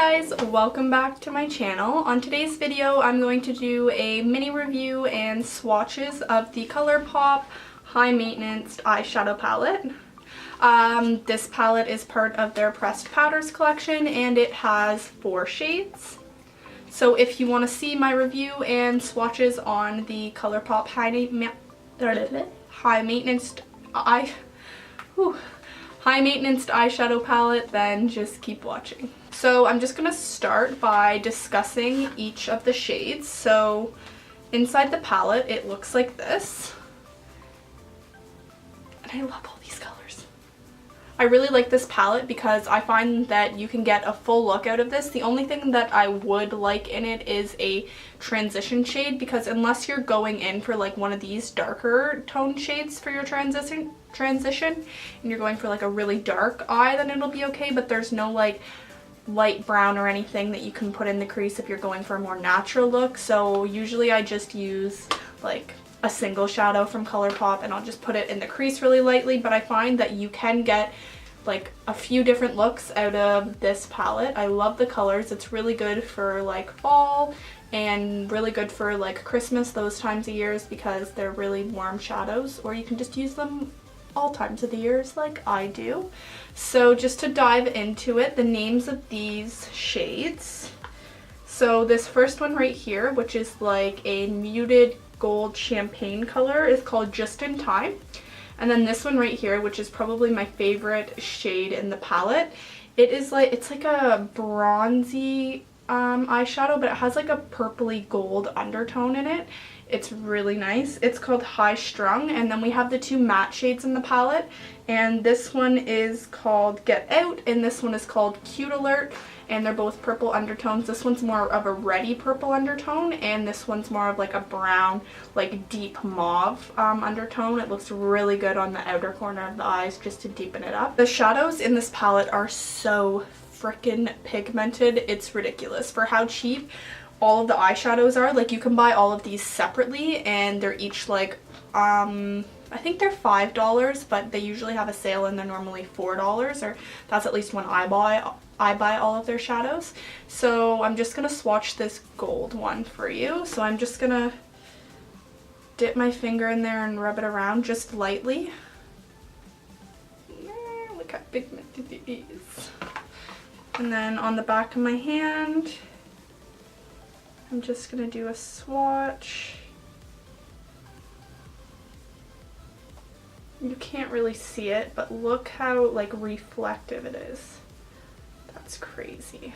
guys, welcome back to my channel. On today's video I'm going to do a mini review and swatches of the Colourpop High Maintenance eyeshadow palette. This palette is part of their pressed powders collection and it has 4 shades. So if you want to see my review and swatches on the Colourpop High Maintenance eyeshadow palette, then just keep watching. So I'm just going to start by discussing each of the shades. So inside the palette it looks like this. And I love all these colors. I really like this palette because I find that you can get a full look out of this. The only thing that I would like in it is a transition shade, because unless you're going in for like one of these darker tone shades for your transition and you're going for like a really dark eye, then it'll be okay, but there's no like light brown or anything that you can put in the crease if you're going for a more natural look. So usually I just use like a single shadow from Colourpop and I'll just put it in the crease really lightly, but I find that you can get like a few different looks out of this palette. I love the colors. It's really good for like fall and really good for like Christmas, those times of years, because they're really warm shadows, or you can just use them all times of the years like I do. So just to dive into it, the names of these shades. So this first one right here, which is like a muted gold champagne color, is called Just in Time. And then this one right here, which is probably my favorite shade in the palette, it's like a bronzy eyeshadow, but it has like a purpley gold undertone in it. It's really nice. It's called High Strung. And then we have the 2 matte shades in the palette, and this one is called Get Out and this one is called Cute Alert, and they're both purple undertones. This one's more of a reddy purple undertone and this one's more of like a brown, like deep mauve undertone. It looks really good on the outer corner of the eyes just to deepen it up. The shadows in this palette are so freaking pigmented. It's ridiculous for how cheap all of the eyeshadows are. Like, you can buy all of these separately and they're each like I think they're $5, but they usually have a sale and they're normally $4, or that's at least when I buy all of their shadows. So I'm just gonna swatch this gold one for you. So I'm just gonna dip my finger in there and rub it around just lightly. Look how pigmented it is. And then on the back of my hand, I'm just gonna do a swatch. You can't really see it, but look how like reflective it is. That's crazy.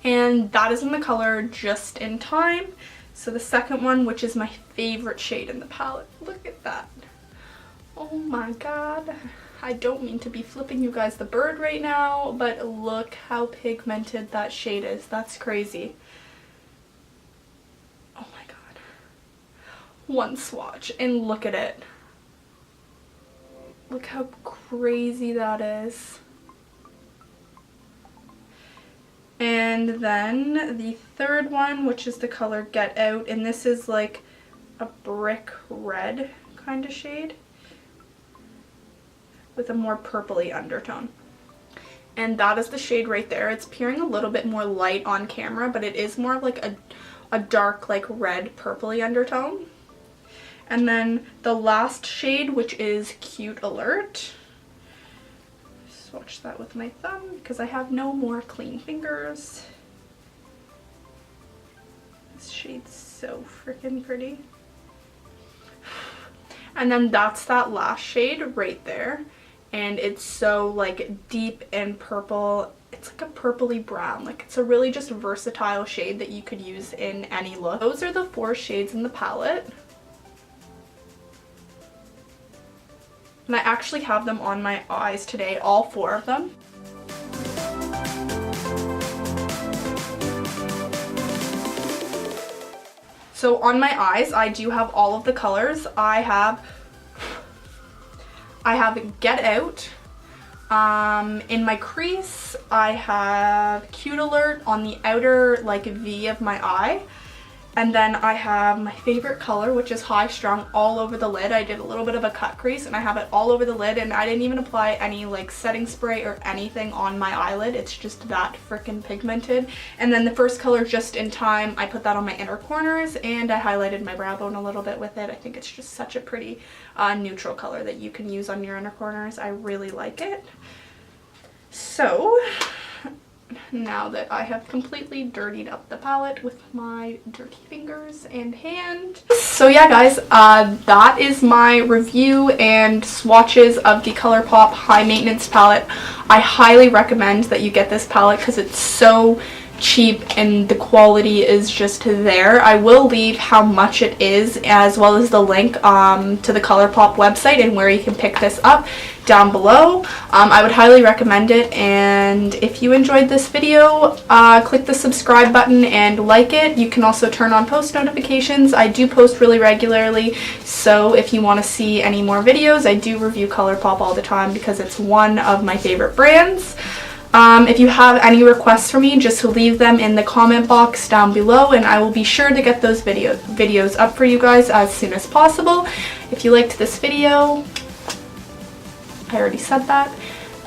And that is in the color Just in Time. So the second one, which is my favorite shade in the palette, look at that. Oh my god. I don't mean to be flipping you guys the bird right now, but look how pigmented that shade is. That's crazy. Oh my god. One swatch and look at it. Look how crazy that is. And then the third one, which is the color Get Out, and this is like a brick red kind of shade with a more purpley undertone. And that is the shade right there. It's appearing a little bit more light on camera, but it is more of like a dark like red purpley undertone. And then the last shade, which is Cute Alert. Swatch that with my thumb because I have no more clean fingers. This shade's so freaking pretty. And then that's that last shade right there. And it's so like deep and purple. It's like a purpley brown. Like, it's a really just versatile shade that you could use in any look. Those are the 4 shades in the palette. And I actually have them on my eyes today, all 4 of them. So on my eyes, I do have all of the colors. I have Get Out. In my crease, I have Cute Alert on the outer like V of my eye. And then I have my favorite color, which is High Strung, all over the lid. I did a little bit of a cut crease and I have it all over the lid, and I didn't even apply any like setting spray or anything on my eyelid. It's just that freaking pigmented. And then the first color, Just in Time, I put that on my inner corners and I highlighted my brow bone a little bit with it. I think it's just such a pretty neutral color that you can use on your inner corners. I really like it. So now that I have completely dirtied up the palette with my dirty fingers and hand. So yeah guys, that is my review and swatches of the Colourpop High Maintenance palette. I highly recommend that you get this palette because it's so cheap and the quality is just there. I will leave how much it is as well as the link to the Colourpop website and where you can pick this up down below. I would highly recommend it, and if you enjoyed this video, click the subscribe button and like it. You can also turn on post notifications. I do post really regularly, so if you want to see any more videos, I do review Colourpop all the time because it's one of my favorite brands. If you have any requests for me, just leave them in the comment box down below and I will be sure to get those videos up for you guys as soon as possible. If you liked this video, I already said that.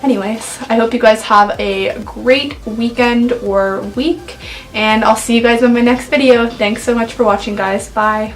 Anyways, I hope you guys have a great weekend or week, and I'll see you guys in my next video. Thanks so much for watching, guys. Bye.